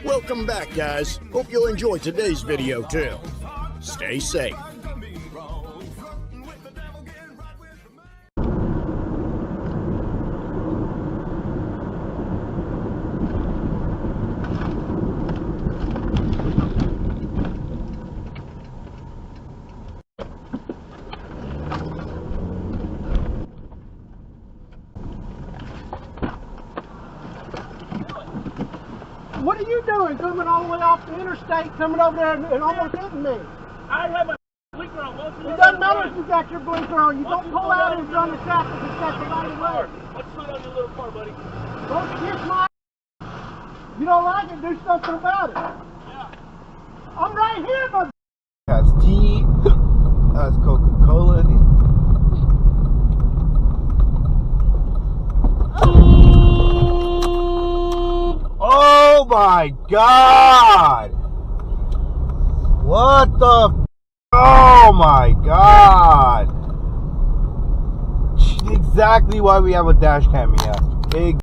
Welcome back, guys. Hope you'll enjoy today's video too. Stay safe. What are you doing coming all the way off the interstate, coming over there and almost hitting me? I have my blinker on. It doesn't matter if you got your blinker on. You don't pull out and run the traffic and set the right of way. Let's slow down your little car, buddy. Don't kiss my You don't like it, do something about it. Yeah. I'm right here, my has tea, has Coca-Cola. Oh my God! What the? Oh my God! Exactly why we have a dash cam here. Big.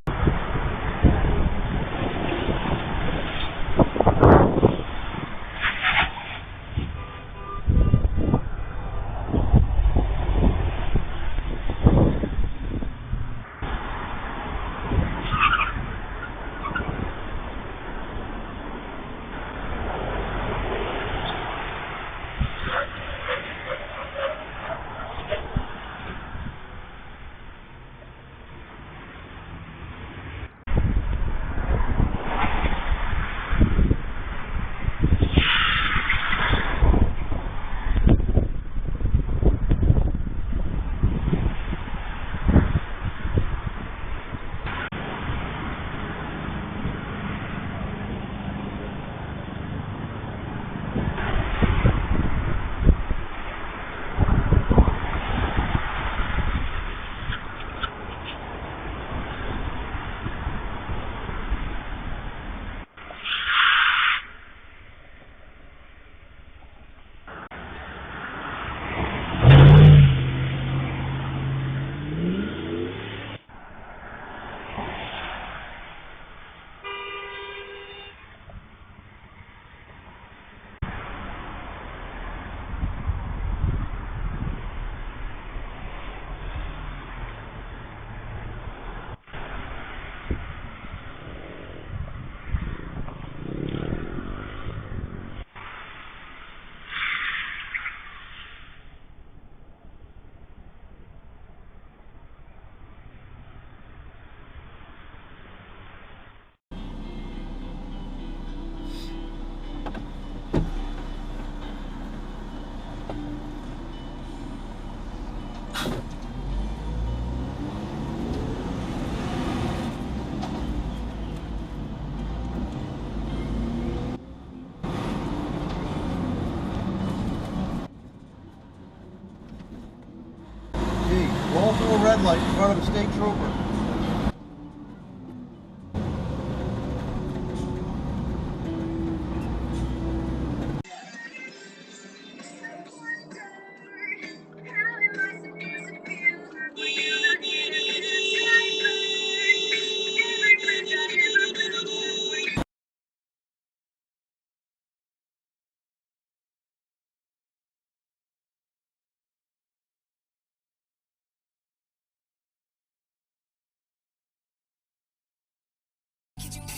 Roll through a red light in front of a state trooper.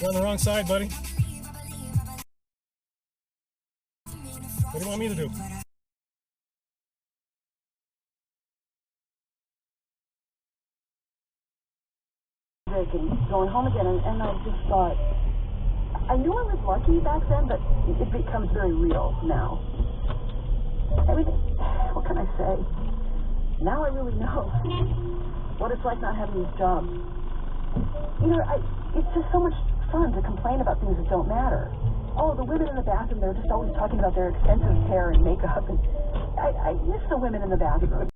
You're on the wrong side, buddy. What do you want me to do? Going home again, and I just thought, I knew I was lucky back then, but it becomes very real now. I mean, what can I say? Now I really know what it's like not having these jobs. You know, it's just so much fun to complain about things that don't matter. Oh, the women in the bathroom, they're just always talking about their extensive hair and makeup, and I miss the women in the bathroom.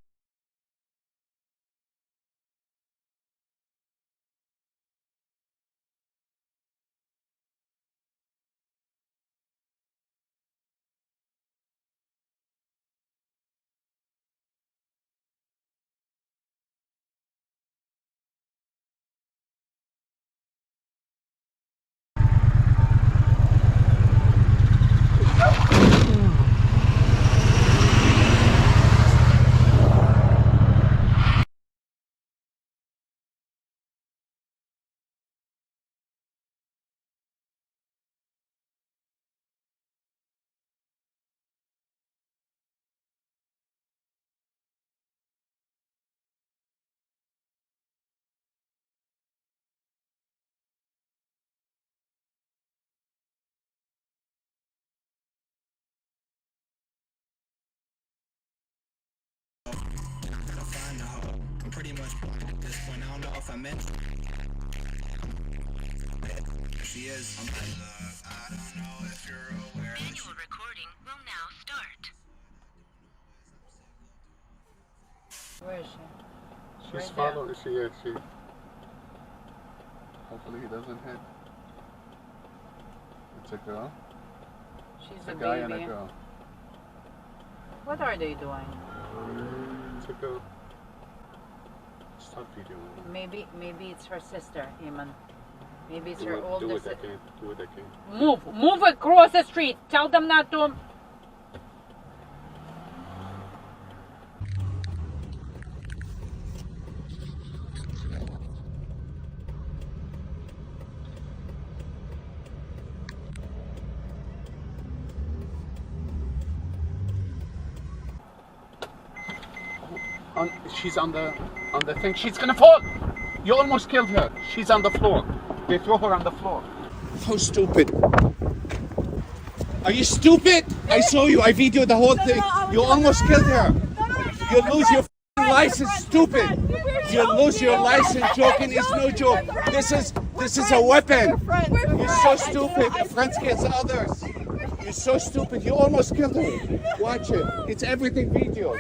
if I mention she is. I don't know if you're aware. Manual recording will now start. Where is she? She's Right following. She. Hopefully he doesn't hit. It's a girl. She's It's a a guy baby. and a girl. What are they doing? It's a girl. Stop videoing. Maybe it's her sister, Eamon. Maybe it's Do her it older again. sister. Do it again. Move across the street. Tell them not to. She's on the thing. She's gonna fall. You almost killed her. She's on the floor. They throw her on the floor. How stupid. Are you stupid? I saw you. I videoed the whole thing. You almost killed her. You lose your license, stupid. You lose your license. Joking is no joke. This is a weapon. You're so stupid. Your friends kills others. You're so stupid. You almost killed her. Watch it. It's everything videos.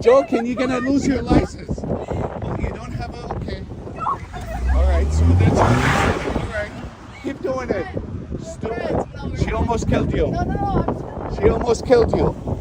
Joking. You're gonna lose your license. Oh, you don't have a. Okay. All right. So that's all right. Keep doing it. Stupid. She almost killed you. She almost killed you.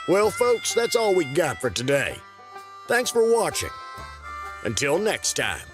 Well, folks, that's all we got for today. Thanks for watching. Until next time.